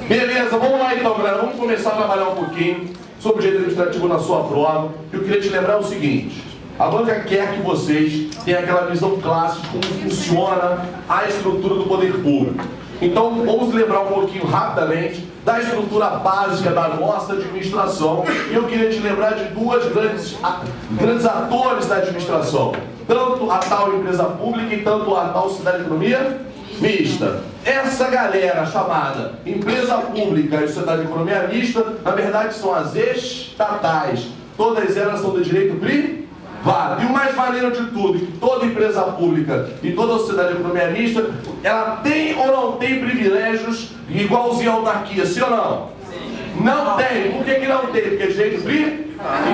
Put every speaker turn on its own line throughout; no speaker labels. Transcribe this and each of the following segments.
Beleza, vamos lá então, galera. Vamos começar a trabalhar um pouquinho sobre o direito administrativo na sua prova. Eu queria te lembrar o seguinte: a banca quer que vocês tenham aquela visão clássica de como funciona a estrutura do poder público. Então, vamos lembrar um pouquinho rapidamente da estrutura básica da nossa administração. E eu queria te lembrar de duas grandes atores da administração. Tanto a tal empresa pública e tanto a tal sociedade de economia mista. Essa galera chamada empresa pública e sociedade de economia mista, na verdade são as estatais. Todas elas são de direito privado. E o mais maneiro de tudo, que toda empresa pública e toda sociedade de economia mista, ela tem ou não tem privilégios igualzinho à autarquia, sim ou não? Sim. Não tem. Por que não tem? Porque é direito privado.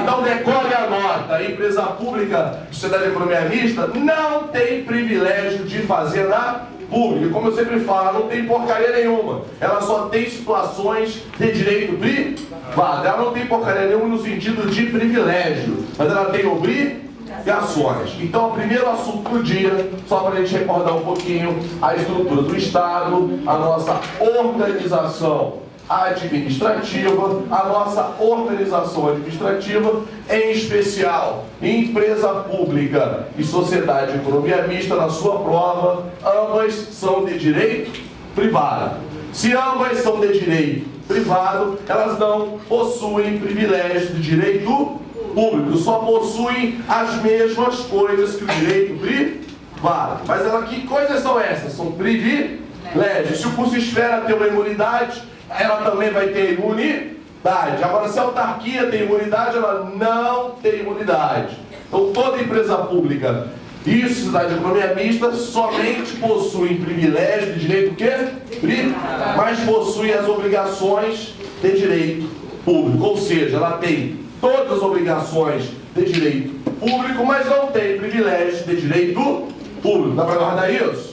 Então decore a nota. A empresa pública e sociedade de economia mista não tem privilégio de fazer na pública. Como eu sempre falo, não tem porcaria nenhuma. Ela só tem situações de direito privado. Ela não tem porcaria nenhuma no sentido de privilégio, mas ela tem obrigações. Então, o primeiro assunto do dia, só para a gente recordar um pouquinho, a estrutura do Estado, a nossa organização administrativa, a nossa organização administrativa, em especial empresa pública e sociedade de economia mista, na sua prova, ambas são de direito privado. Se ambas são de direito privado, elas não possuem privilégio de direito público, só possuem as mesmas coisas que o direito privado. Mas que coisas são essas? São privilégios. Se o curso Esfera tem uma imunidade, ela também vai ter imunidade. Agora, se a autarquia tem imunidade, ela não tem imunidade. Então, toda empresa pública e sociedade de economia mista somente possuem privilégio de direito o quê? Privado, mas possuem as obrigações de direito público. Ou seja, ela tem todas as obrigações de direito público, mas não tem privilégio de direito público. Dá para guardar isso?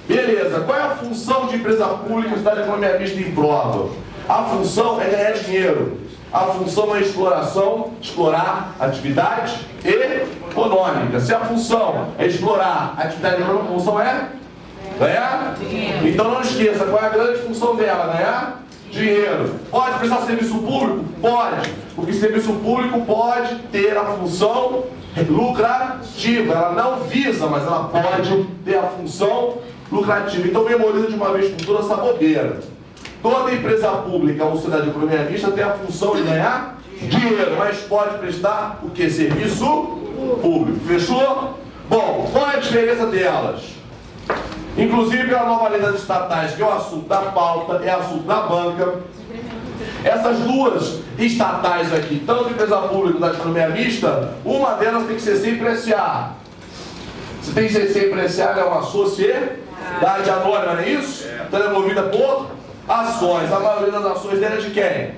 Beleza, qual é a função de empresa pública e sociedade de economia mista em prova? A função é ganhar dinheiro. A função é explorar atividade econômica. Se a função é explorar atividade econômica, a função é ganhar dinheiro. Então não esqueça, qual é a grande função dela? Ganhar dinheiro. Pode prestar serviço público? Pode. Porque serviço público pode ter a função lucrativa. Ela não visa, mas ela pode ter a função lucrativa. Então memoriza de uma vez por todas essa bobeira. Toda empresa pública ou sociedade de economia mista tem a função de ganhar dinheiro, mas pode prestar o que? Serviço público. Fechou? Bom, qual é a diferença delas? Inclusive pela nova lei das estatais, que é o assunto da pauta, é assunto da banca. Essas duas estatais aqui, tanto empresa pública quanto da economia mista, uma delas tem que ser sempre SA. Se tem que ser sempre SA, ela é uma sociedade anônima, não é isso? Então ela é movida por ações. A maioria das ações dela é de quem?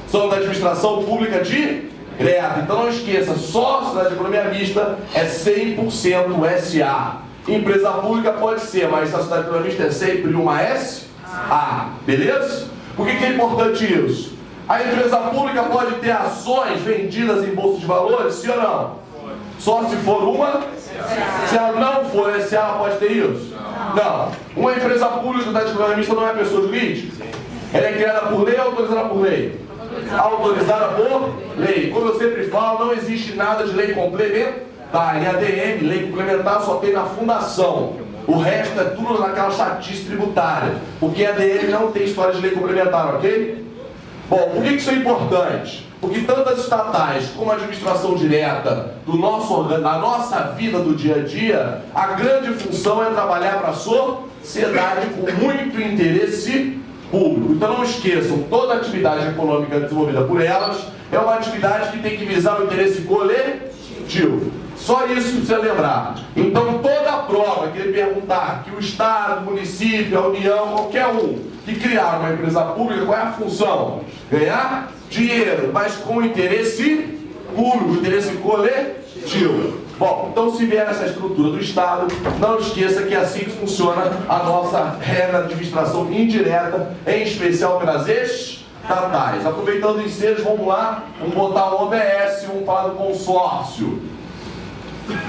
São da administração pública direta. Então não esqueça, só a sociedade de economia mista é 100% SA. Empresa pública pode ser, mas a sociedade de economia mista é sempre uma SA. Beleza? Por que é importante isso? A empresa pública pode ter ações vendidas em bolsa de valores, sim ou não? Só se for uma? Se ela não for SA, ela pode ter isso? Não. Uma empresa pública da economia mista não é pessoa jurídica? Ela é criada por lei ou autorizada por lei? Autorizada por lei. Como eu sempre falo, não existe nada de lei complementar. Em ADM, lei complementar só tem na fundação. O resto é tudo naquela chatice tributária. Porque ADM não tem história de lei complementar, ok? Bom, por que isso é importante? Porque tanto as estatais como a administração direta da nossa vida do dia a dia, a grande função é trabalhar para a sociedade com muito interesse público. Então não esqueçam, toda atividade econômica desenvolvida por elas é uma atividade que tem que visar o interesse coletivo. Só isso que precisa lembrar. Então toda a prova que ele perguntar que o Estado, o município, a União, qualquer um que criar uma empresa pública, qual é a função? Ganhar dinheiro, mas com interesse público, interesse coletivo. Bom, então se vier essa estrutura do Estado, não esqueça que é assim que funciona a nossa regra de administração indireta, em especial pelas estatais. Aproveitando os ensejos, vamos lá, vamos botar o OBS, vamos falar do consórcio.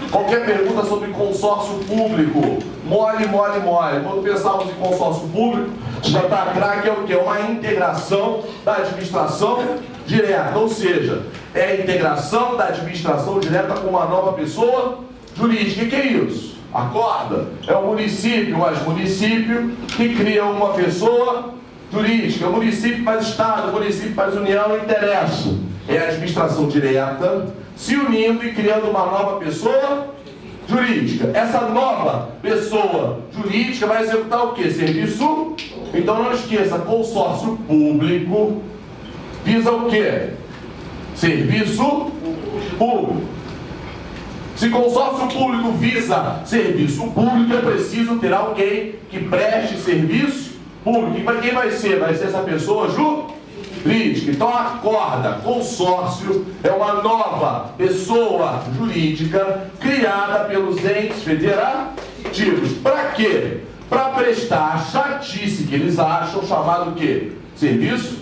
Qualquer pergunta sobre consórcio público, mole. Quando pensarmos em consórcio público, JCRAC é o que? É uma integração da administração direta, ou seja, é a integração da administração direta com uma nova pessoa jurídica. O que é isso? Acorda? É o município mais município que cria uma pessoa jurídica, município mais Estado, município mais União, não interessa. É a administração direta se unindo e criando uma nova pessoa jurídica. Essa nova pessoa jurídica vai executar o quê? Serviço. Então não esqueça, consórcio público visa o quê? Serviço público. Se consórcio público visa serviço público, é preciso ter alguém que preste serviço público. E para quem vai ser? Vai ser essa pessoa jurídica. Então acorda, consórcio é uma nova pessoa jurídica criada pelos entes federativos. Para quê? Para prestar a chatice que eles acham, chamado o quê? Serviço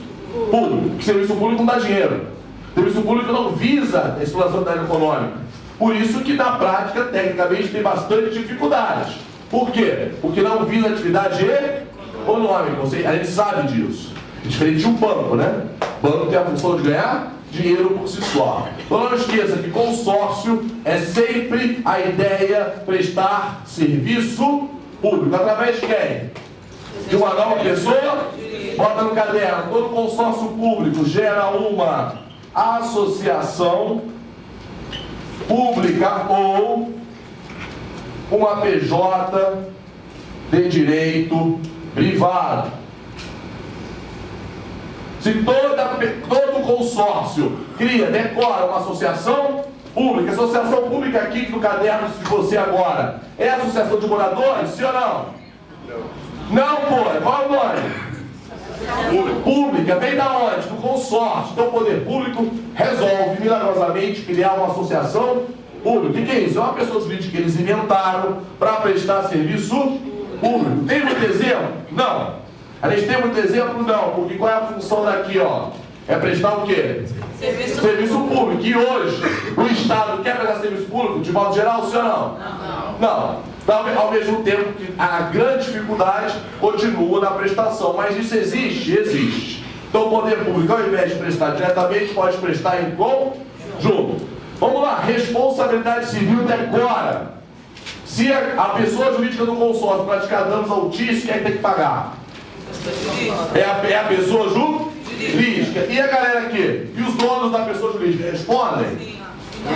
público. Serviço público não dá dinheiro. Serviço público não visa a exploração da área econômica. Por isso que na prática, tecnicamente, tem bastante dificuldades. Por quê? Porque não visa atividade econômica. A gente sabe disso. Diferente de um banco, né? O banco tem a função de ganhar dinheiro por si só. Então não esqueça que consórcio é sempre a ideia prestar serviço público. Através de quem? De uma nova pessoa? Bota no caderno. Todo consórcio público gera uma associação pública ou uma PJ de direito privado. Se todo consórcio cria, decora uma associação pública, associação pública aqui no caderno de você agora, é associação de moradores, sim ou não? Não, pô, qual é o nome? Pública, vem da onde? Do consórcio. Então o poder público resolve milagrosamente criar uma associação pública. O que é isso? É uma pessoa jurídica que eles inventaram para prestar serviço público. Tem muito exemplo? Não. A gente tem muito exemplo? Não, porque qual é a função daqui, ó? É prestar o quê? Serviço público. E hoje, o Estado quer prestar serviço público, de modo geral, sim ou não? Não. Então, ao mesmo tempo que a grande dificuldade continua na prestação. Mas isso existe? Existe. Então o poder público, ao invés de prestar diretamente, pode prestar em conjunto. Vamos lá, responsabilidade civil decora. Se a pessoa jurídica do consórcio praticar danos altíssimos, quem é que tem que pagar? É a pessoa jurídica. E a galera aqui? E os donos da pessoa jurídica respondem?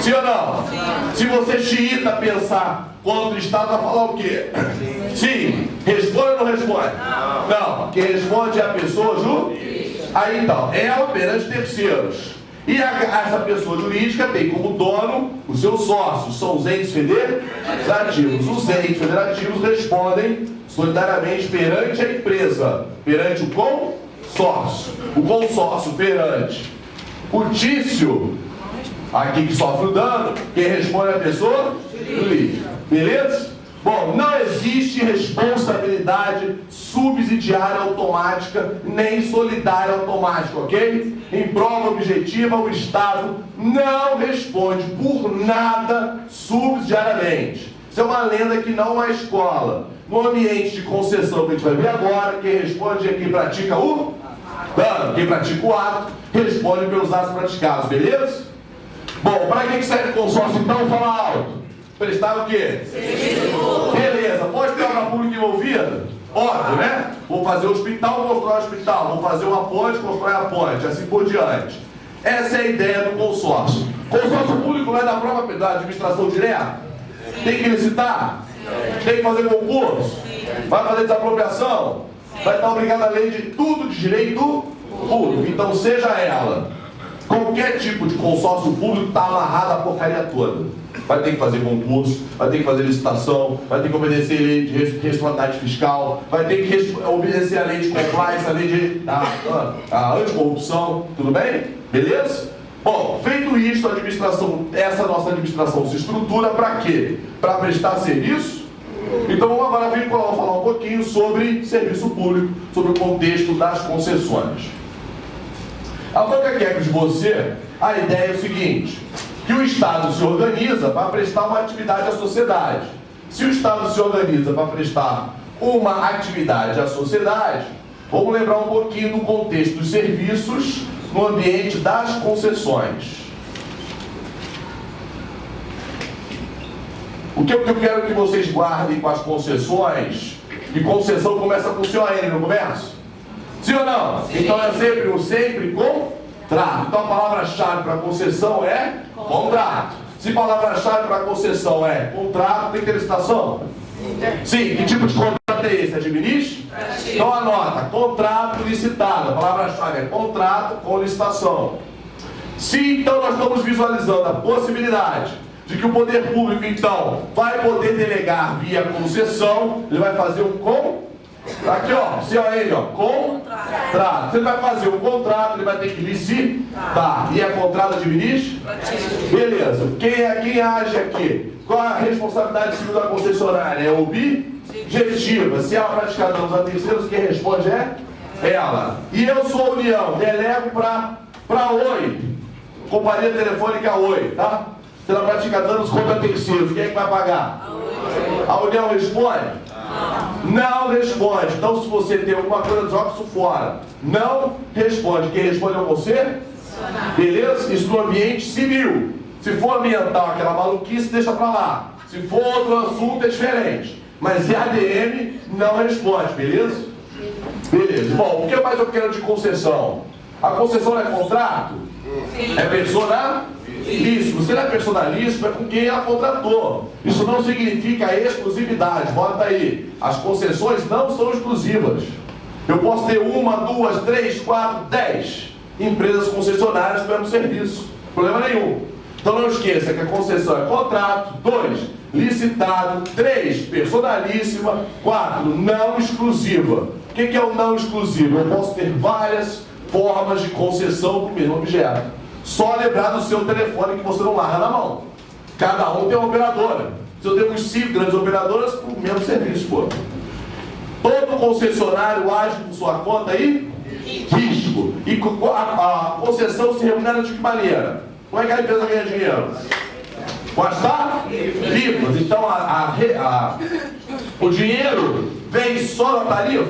Sim ou não? Se você xiita pensar contra o Estado, vai falar o quê? Sim. Responde ou não responde? Não. Quem responde é a pessoa jurídica. Aí então, ela perante terceiros. E essa pessoa jurídica tem como dono os seus sócios, são os entes federativos. Os entes federativos respondem solidariamente perante a empresa, perante o consórcio. O consórcio perante o tício, aqui que sofre o dano, quem responde é a pessoa jurídica. Beleza? Bom, não existe responsabilidade subsidiária automática, nem solidária automática, ok? Em prova objetiva, o Estado não responde por nada subsidiariamente. Isso é uma lenda que não é escola. No ambiente de concessão que a gente vai ver agora, quem responde é quem pratica o dano. Quem pratica o ato, responde pelos atos praticados, beleza? Bom, para que serve o consórcio então? Fala alto. Prestar o quê? Beleza, pode ter obra pública envolvida? Óbvio, né? Vou fazer o hospital, constrói o hospital. Vou fazer uma ponte, constrói a ponte. Assim por diante. Essa é a ideia do consórcio. Consórcio público não é da própria da administração direta? Tem que licitar? Tem que fazer concurso? Vai fazer desapropriação? Vai estar obrigado a lei de tudo de direito público. Então seja ela qualquer tipo de consórcio público, está amarrado a porcaria toda. Vai ter que fazer concurso, vai ter que fazer licitação, vai ter que obedecer a lei de responsabilidade fiscal, vai ter que obedecer a lei de compliance, a lei de a anticorrupção, tudo bem? Beleza? Bom, feito isso, a administração, essa nossa administração se estrutura para quê? Para prestar serviço? Então vamos agora vir falar um pouquinho sobre serviço público, sobre o contexto das concessões. A banca quer de você, a ideia é o seguinte, que o Estado se organiza para prestar uma atividade à sociedade. Se o Estado se organiza para prestar uma atividade à sociedade, Vamos lembrar um pouquinho do contexto dos serviços no ambiente das concessões. O que eu quero que vocês guardem com as concessões, que concessão começa com CON, não começa? Sim ou não? Então é sempre contrato. Então a palavra-chave para concessão é contrato. Se a palavra-chave para concessão é contrato, tem que ter licitação? Sim. Que tipo de contrato é esse? Administra? Então anota, contrato licitado. A palavra-chave é contrato com licitação. Se então nós estamos visualizando a possibilidade de que o poder público então vai poder delegar via concessão, ele vai fazer um contrato. Aqui ó, contrato. Se ele vai fazer um contrato, ele vai ter que licitar. E é contrato administrativo? Beleza. Quem age aqui? Qual a responsabilidade civil da concessionária? É objetiva. Se ela praticar danos a terceiros, quem responde é ela. E eu sou a União, delego para Oi, Companhia Telefônica Oi, tá? Se ela praticar danos contra terceiros, quem é que vai pagar? A União responde? Não responde. Então, se você tem alguma coisa, joga isso fora. Não responde. Quem responde é você? Beleza? Isso no ambiente civil. Se for ambiental, aquela maluquice, deixa pra lá. Se for outro assunto, é diferente. Mas ADM não responde, beleza? Beleza. Bom, o que mais eu quero de concessão? A concessão não é contrato? É personalíssimo. Se não é personalíssimo, é com quem ela contratou. Isso não significa exclusividade. Bota aí. As concessões não são exclusivas. Eu posso ter 1, 2, 3, 4, 10 empresas concessionárias para o mesmo serviço. Problema nenhum. Então não esqueça que a concessão é contrato, 2, licitado, 3, personalíssima, 4, não exclusiva. O que é o não exclusivo? Eu posso ter várias formas de concessão do mesmo objeto. Só lembrar do seu telefone que você não larga na mão. Cada um tem uma operadora. Se eu tenho uns 5 grandes operadoras, o mesmo serviço, pô. Todo concessionário age por sua conta e risco. E a concessão se remunera de que maneira? Como é que a empresa ganha dinheiro? Pode estar? Tarifas. Então o dinheiro vem só na tarifa?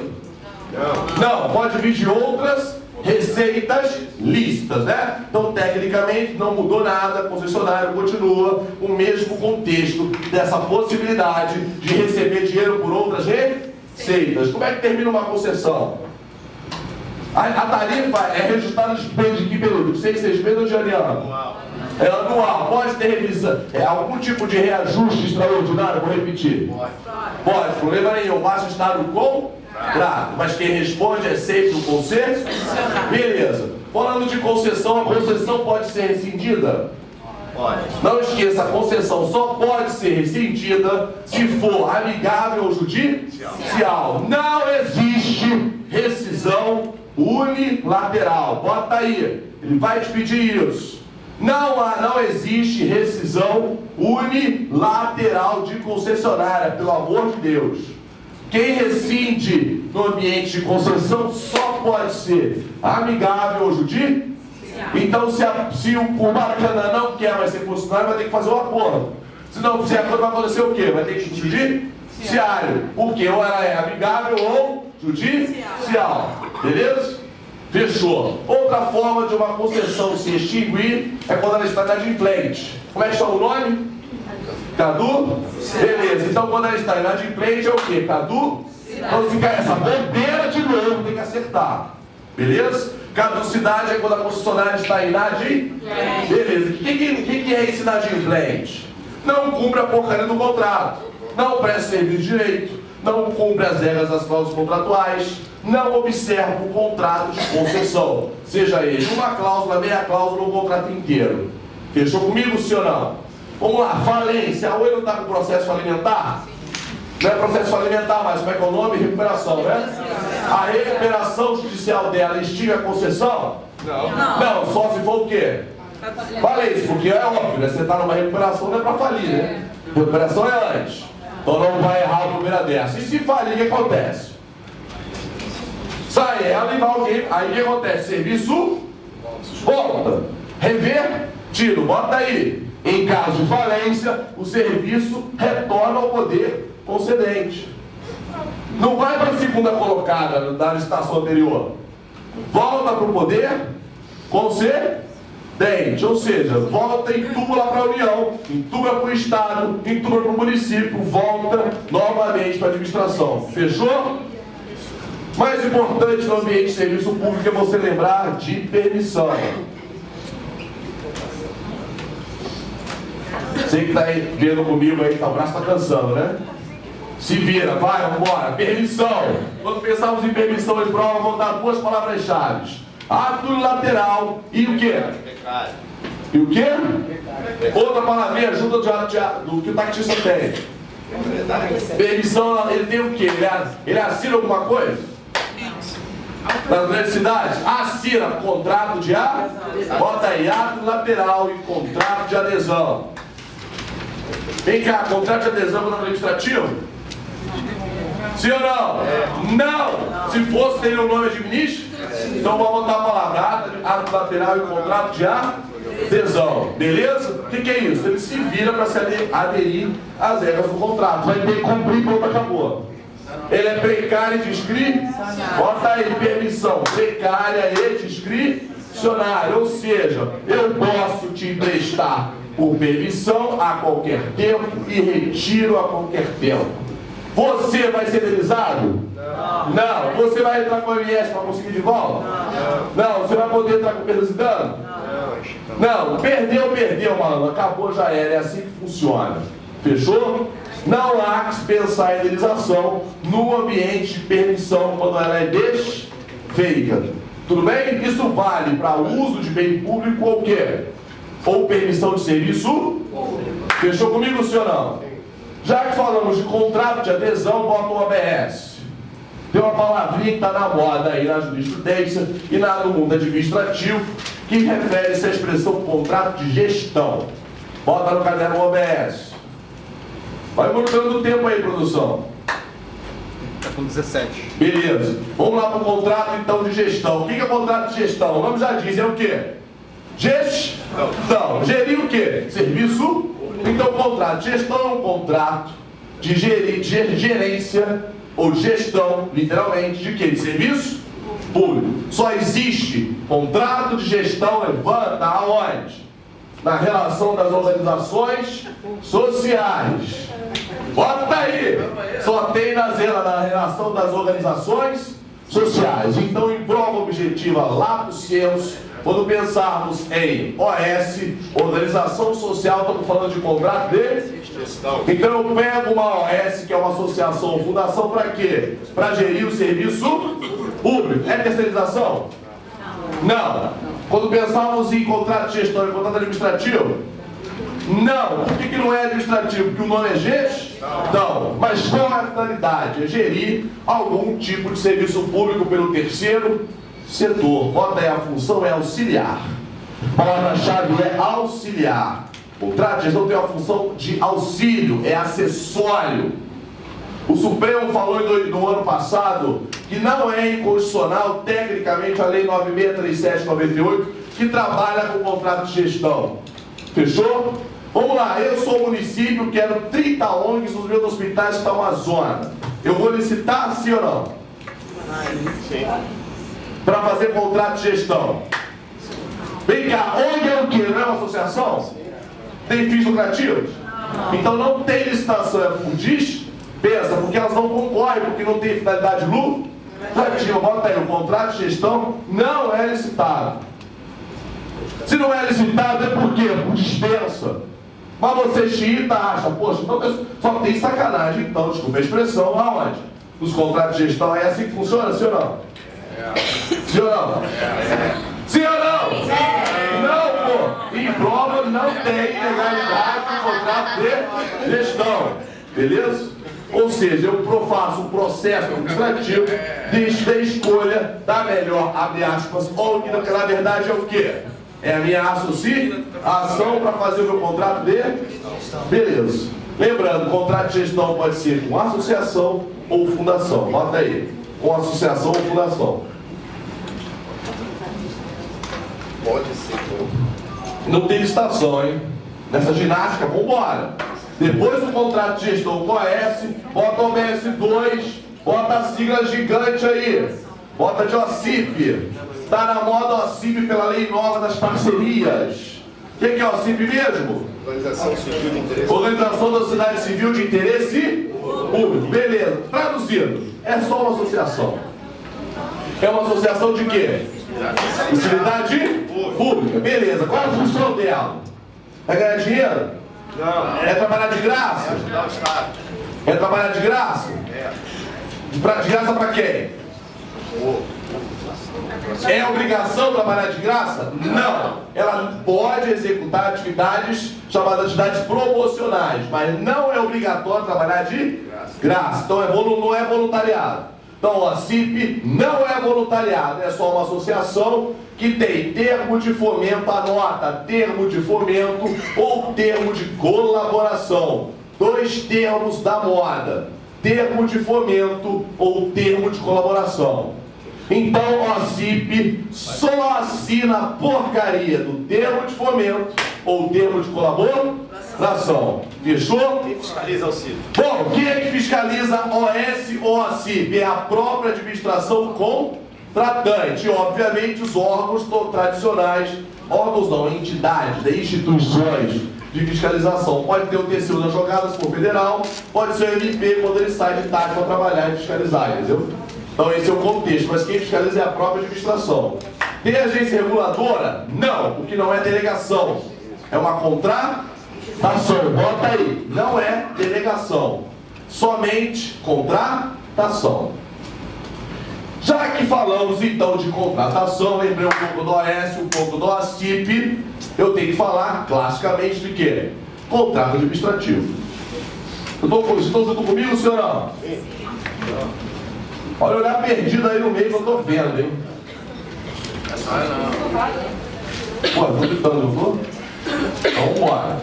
Não, pode vir de outras receitas lícitas, né? Então, tecnicamente, não mudou nada, a concessionária continua o mesmo contexto dessa possibilidade de receber dinheiro por outras receitas. Como é que termina uma concessão? A tarifa é registrada de que período? De 6 meses ou de ano? É anual. Pode ter revisão? É algum tipo de reajuste extraordinário? Vou repetir. Pode, problema nenhum. Basta estar no contrato. Mas quem responde é sempre o concessionário. Beleza. Falando de concessão, a concessão pode ser rescindida? Pode. Não esqueça, a concessão só pode ser rescindida se for amigável ou judicial. Não existe rescisão unilateral. Bota aí. Ele vai te pedir isso. Não existe rescisão unilateral de concessionária, pelo amor de Deus. Quem rescinde no ambiente de concessão só pode ser amigável ou judicial. Então, se o Maracanã não quer mais ser concessionário, vai ter que fazer um acordo. Se não fizer acordo, vai acontecer o quê? Vai ter que judiciário. Porque ou ela é amigável ou judicial. Beleza? Fechou. Outra forma de uma concessão se extinguir é quando ela está inadimplente. Como é que chama o nome? Cadu? Beleza. Então quando ela está inadimplente é o quê? Cadu? Então fica essa bobeira de novo, tem que acertar. Beleza? Caducidade é quando a concessionária está inadimplente. Beleza. O que é esse inadimplente? Não cumpre a porcaria do contrato. Não presta serviço de direito. Não cumpre as regras das cláusulas contratuais. Não observa o contrato de concessão, seja ele uma cláusula, meia cláusula ou um contrato inteiro. Fechou comigo, sim ou não? Vamos lá, falência. A Oi não está com processo falimentar? Não é processo falimentar, mas como é que é o nome? Recuperação, né? A recuperação judicial dela extingue a concessão? Não, só se for o quê? Falência, porque é óbvio, né? Você está numa recuperação, não é para falir, né? Recuperação é antes. Então não vai errar a primeira dessa. E se falir, o que acontece? Sai ela e vai alguém, aí o que acontece? Serviço volta. Revertido, bota aí. Em caso de falência, o serviço retorna ao poder concedente. Não vai para a segunda colocada da licitação anterior. Volta para o poder concedente, ou seja, volta em túmula para a União, em túmula para o Estado, em túmula para o município, volta novamente para a administração. Fechou? Mais importante no ambiente de serviço público é você lembrar de permissão. Você que está aí vendo comigo aí, tá, o braço está cansando, né? Se vira, vai, vamos embora. Permissão. Quando pensamos em permissão de prova, vão dar duas palavras-chave: ato unilateral e o quê? E o quê? Outra palavrinha, ajuda do que o taxista tem. Permissão, ele tem o quê? Ele assina alguma coisa? Nas grandes cidades? Assina contrato de adesão. Bota aí, ato unilateral e contrato de adesão. Vem cá, contrato de adesão no administrativo? Sim ou não? Não! Se fosse, teria o nome administrativo? Então vamos botar a palavra ato lateral e contrato de adesão. Beleza? O que é isso? Ele se vira para se aderir às regras do contrato. Vai ter que cumprir, pronto, acabou. Ele é precário e discricionário. Bota aí, permissão. Precária e discricionária. Ou seja, eu posso te emprestar por permissão a qualquer tempo e retiro a qualquer tempo. Você vai ser indenizado? Não. Você vai entrar com a MS para conseguir de volta? Não. Você vai poder entrar com perdas e dano? Não. Perdeu, mano. Acabou, já era. É assim que funciona. Fechou? Não há que se pensar em indenização no ambiente de permissão quando ela é desfeita. Tudo bem? Isso vale para uso de bem público ou o quê? Ou permissão de serviço? Fechou comigo, sim ou não? Já que falamos de contrato de adesão, bota o ABS. Tem uma palavrinha que está na moda aí na jurisprudência e no mundo administrativo que refere-se à expressão contrato de gestão. Bota no caderno o ABS. Vai monitorando o tempo aí, produção.
Está com 17.
Beleza. Vamos lá para o contrato então de gestão. O que é contrato de gestão? O nome já diz, é o quê? Gestão. Gerir o quê? Serviço. Então, contrato de gestão é um contrato de gerência ou gestão, literalmente, de quê? De serviço público. Só existe contrato de gestão, levanta aonde? Na relação das organizações sociais. Bota aí! Só tem na relação das organizações sociais. Então, em prova objetiva, lato sensu, quando pensarmos em OS, Organização Social, estamos falando de contrato de gestão. Então eu pego uma OS, que é uma associação ou fundação, para quê? Para gerir o serviço público. É terceirização? Não. Quando pensarmos em contrato de gestão e contrato administrativo? Não. Por que não é administrativo? Porque o nome é gestão. Mas qual é a finalidade? É gerir algum tipo de serviço público pelo terceiro setor. Bota aí, a função é auxiliar. A palavra-chave é auxiliar. O contrato de gestão tem uma função de auxílio, é acessório. O Supremo falou no ano passado que não é inconstitucional, tecnicamente, a Lei 9637/98, que trabalha com o contrato de gestão. Fechou? Vamos lá, eu sou município, quero 30 ONGs nos meus hospitais da Amazônia. Eu vou licitar, sim ou não? Sim. Para fazer contrato de gestão. Vem cá, ONG é o quê? Não é uma associação? Tem fins lucrativos? Então não tem licitação, é por dispensa, porque elas não concorrem, porque não tem finalidade lucrativa. Bota aí, o contrato de gestão não é licitado. Se não é licitado, é por quê? Por dispensa. Mas você xiita, acha, poxa, então só tem sacanagem, então, desculpa a expressão, aonde? Nos contratos de gestão é assim que funciona, sim ou não? Sim ou não? Sim ou não? Não, pô! Em prova não tem legalidade no contrato de gestão. Beleza? Ou seja, eu faço um processo administrativo de escolha da melhor, abre aspas, ou que na verdade é o quê? É a minha associação para fazer o meu contrato de... Beleza. Lembrando, contrato de gestão pode ser com associação ou fundação. Bota aí. Com associação ou fundação.
Pode ser.
Não tem licitação, hein? Nessa ginástica, vambora. Depois do contrato de gestão com a S, bota o OBS 2 Bota a sigla gigante aí. Bota de OCIP. Está na moda OCIP pela lei nova das parcerias. O que é OCIP mesmo?
Organização Civil de Interesse.
Organização da Sociedade Civil de Interesse Público. Beleza. Traduzindo, é só uma associação. É uma associação de quê? Utilidade pública. Beleza. Qual é a função dela? É ganhar dinheiro?
Não.
É trabalhar de graça?
Ajudar o Estado.
É trabalhar de graça?
É.
De graça para quem? É obrigação trabalhar de graça? Não. Ela pode executar atividades chamadas atividades promocionais, mas não é obrigatório trabalhar de graça. Então não é voluntariado. Então a CIP não é voluntariado, é só uma associação que tem termo de fomento, anota, termo de fomento ou termo de colaboração. Dois termos da moda, termo de fomento ou termo de colaboração. Então a CIP só assina a porcaria do termo de fomento ou termo de colaboração. Fechou?
Quem fiscaliza o CIP?
Bom, quem é que fiscaliza OS ou a CIP? É a própria administração contratante. E, obviamente, os órgãos tradicionais, órgãos não, entidades, instituições de fiscalização. Pode ter o TCU na jogada, se for federal, pode ser o MP quando ele sai de tarde para trabalhar e fiscalizar, entendeu? Então esse é o contexto, mas quem fiscaliza é a própria administração. Tem agência reguladora? Não, porque não é delegação. É uma contratação. Bota aí. Não é delegação. Somente contratação. Já que falamos então de contratação, lembrei um pouco do OS, um pouco do OCIP, eu tenho que falar classicamente de quê? Contrato administrativo. Estão junto comigo, senhor? Sim. Olha o olhar perdido aí no meio que eu estou vendo, hein? Pô, estou gritando, não estou? Então, vamos embora.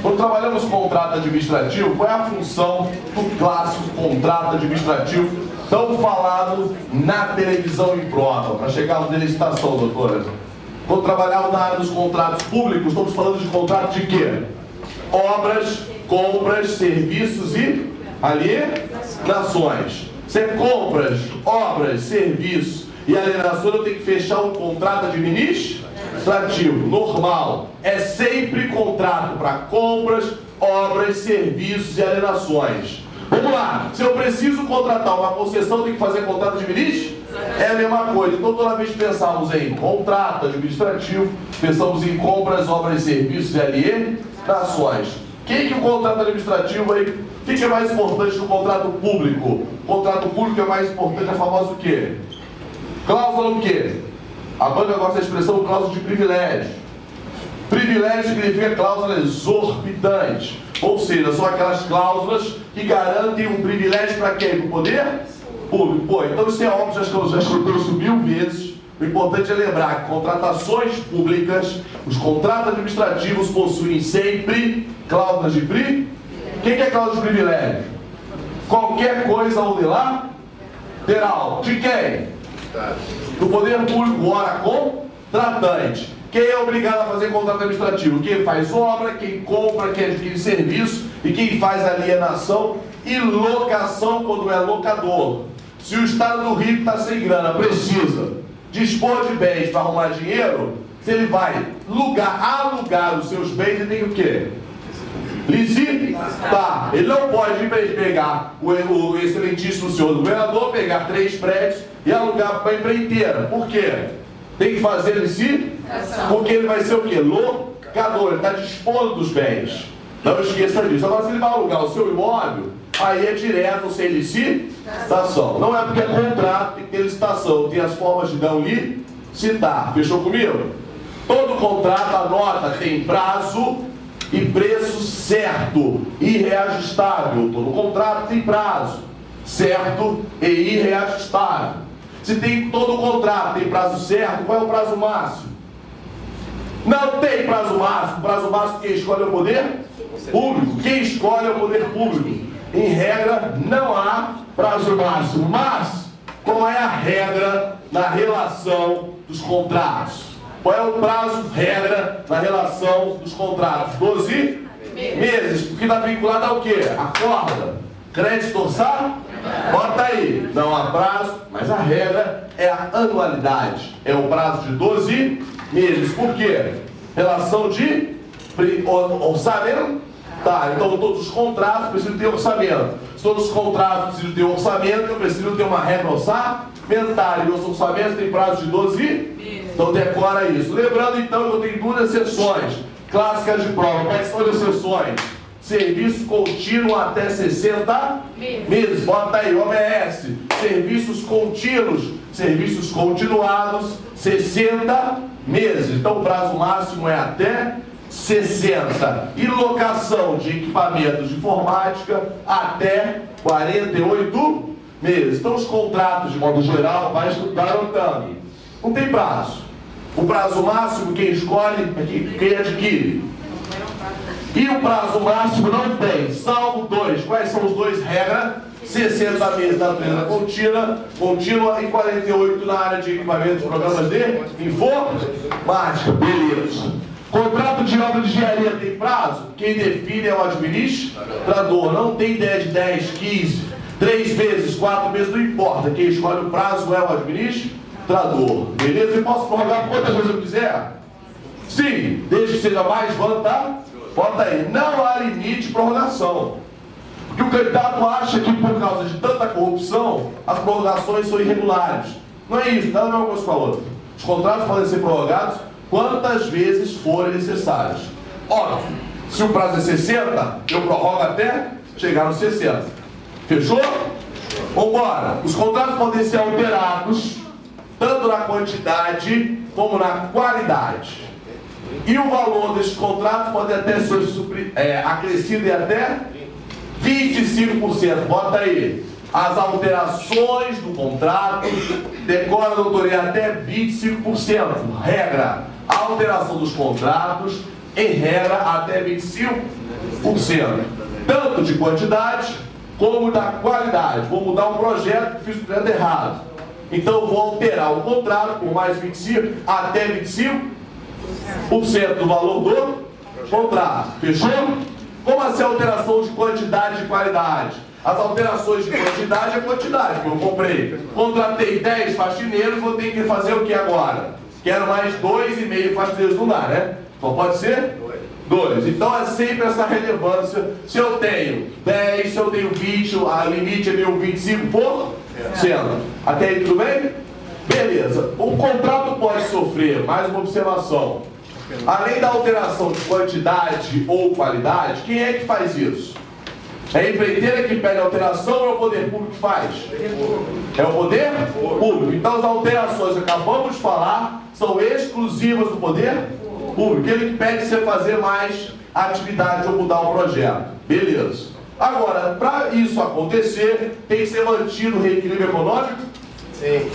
Quando trabalhamos com contrato administrativo, qual é a função do clássico contrato administrativo tão falado na televisão em prova, para chegarmos na licitação, doutora? Quando trabalhamos na área dos contratos públicos, estamos falando de contrato de quê? Obras, compras, serviços e alienações. Você compras, obras, serviços e alienações, eu tenho que fechar um contrato administrativo normal. É sempre contrato para compras, obras, serviços e alienações. Vamos lá, se eu preciso contratar uma concessão, eu tenho que fazer contrato administrativo? É a mesma coisa. Então toda vez que pensamos em contrato administrativo, pensamos em compras, obras, serviços e alienações. O que o contrato administrativo aí? O que é mais importante no contrato público? O contrato público é mais importante, é famoso o quê? Cláusula o quê? A banca gosta da expressão cláusula de privilégio. Privilégio significa cláusula exorbitante. Ou seja, são aquelas cláusulas que garantem um privilégio para quem? Para o poder público. Pô, então isso é óbvio, já escutei isso 1000 vezes. O importante é lembrar que contratações públicas, os contratos administrativos possuem sempre cláusulas de privilégio. O que é cláusula de privilégio? Qualquer coisa unilateral. De quem? Do poder público, ora contratante. Quem é obrigado a fazer contrato administrativo? Quem faz obra, quem compra, quem adquire serviço e quem faz alienação e locação quando é locador. Se o Estado do Rio está sem grana, precisa dispor de bens para arrumar dinheiro, se ele vai alugar os seus bens, ele tem o quê? Licitar. Ele não pode pegar o excelentíssimo senhor do governador, pegar 3 prédios e alugar para a empreiteira. Por quê? Tem que fazer licitação. Porque ele vai ser o quê? Locador. Ele está dispondo dos bens. Não esqueça disso. Agora, se ele vai alugar o seu imóvel, aí é direto sem licitação. Não é porque é contrato, tem que ter licitação. Tem as formas de não licitar. Fechou comigo? Todo contrato, anota, tem prazo e preço certo e reajustável. Todo contrato tem prazo certo e irreajustável. Se tem todo contrato, tem prazo certo, qual é o prazo máximo? Não tem prazo máximo. Prazo máximo quem escolhe é o poder público. Quem escolhe é o poder público. Em regra, não há prazo máximo. Mas, qual é a regra na relação dos contratos? Qual é o prazo regra na relação dos contratos? 12 meses. Porque está vinculado ao quê? A corda. Crédito orçado? Bota aí. Não há prazo, mas a regra é a anualidade. É o prazo de 12 meses. Por quê? Relação de orçamento? Tá, então todos os contratos precisam ter orçamento. Se todos os contratos precisam ter orçamento, eu preciso ter uma regra orçamentária. E os orçamentos têm prazo de 12 meses. Então decora isso. Lembrando então que eu tenho duas exceções clássicas de prova. Quais são as exceções? Serviço contínuo até 60 meses. Bota aí, OBS. Serviços contínuos, serviços continuados, 60 meses. Então o prazo máximo é até 60. E locação de equipamentos de informática até 48 meses. Então os contratos, de modo geral, vai anotando. Não tem prazo. O prazo máximo, quem escolhe é quem adquire. E o prazo máximo não tem, salvo dois. Quais são os dois regras? 60 meses na natureza contínua e 48 na área de equipamentos, programas de informática. Beleza. Contrato de obra de engenharia tem prazo? Quem define é o administrador. Não tem ideia de 10, 15, 3 meses, 4 meses, não importa. Quem escolhe o prazo é o administrador. Beleza? Eu posso prorrogar quantas vezes eu quiser? Sim, desde que seja mais vantajoso. Bota aí, não há limite de prorrogação. Porque o candidato acha que por causa de tanta corrupção, as prorrogações são irregulares. Não é isso, nada é uma coisa com a outra. Os contratos podem ser prorrogados quantas vezes forem necessários. Óbvio, se o prazo é 60, eu prorrogo até chegar nos 60. Fechou? Vambora. Os contratos podem ser alterados tanto na quantidade como na qualidade. E o valor desses contratos pode até ser acrescido em até 25%. Bota aí. As alterações do contrato decora, doutor, até 25%. Regra. A alteração dos contratos, em regra, até 25%. Tanto de quantidade como da qualidade. Vou mudar um projeto que fiz o projeto errado. Então eu vou alterar o contrato por mais 25% até 25% do valor do contrato. Fechou? Como assim alteração de quantidade e qualidade? As alterações de quantidade é quantidade, que eu comprei. Contratei 10 faxineiros, vou ter que fazer o que agora? Quero mais 2,5 faxineiros, não dá, né? Então pode ser? 2. Então é sempre essa relevância. Se eu tenho 10, se eu tenho 20, a limite é meu 25%. Até aí tudo bem? Beleza. O contrato pode sofrer, mais uma observação. Além da alteração de quantidade ou qualidade, quem é que faz isso? É a empreiteira que pede alteração ou é o poder público que faz? É o poder público. Então as alterações que acabamos de falar são exclusivas do poder público. Ele que pede você fazer mais atividade ou mudar o projeto. Beleza. Agora, para isso acontecer, tem que ser mantido o reequilíbrio econômico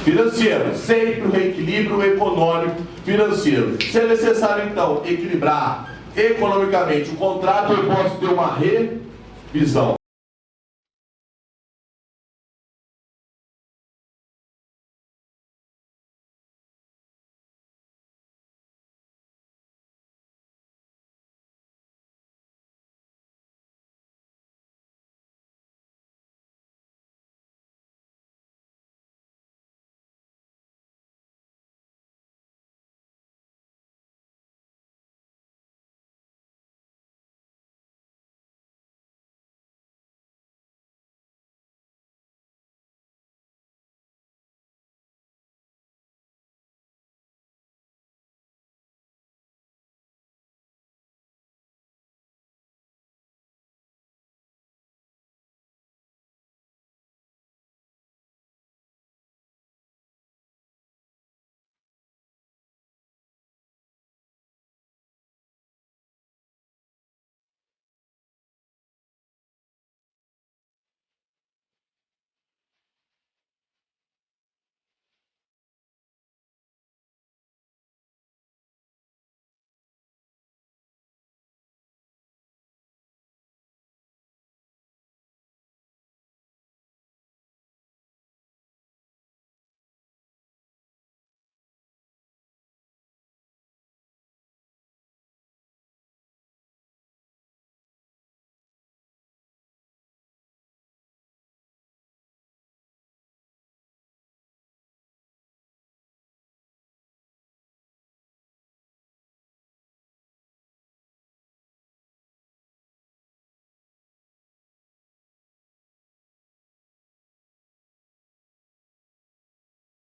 financeiro. Sempre o reequilíbrio econômico financeiro. Se é necessário, então, equilibrar economicamente o contrato, eu posso ter uma revisão.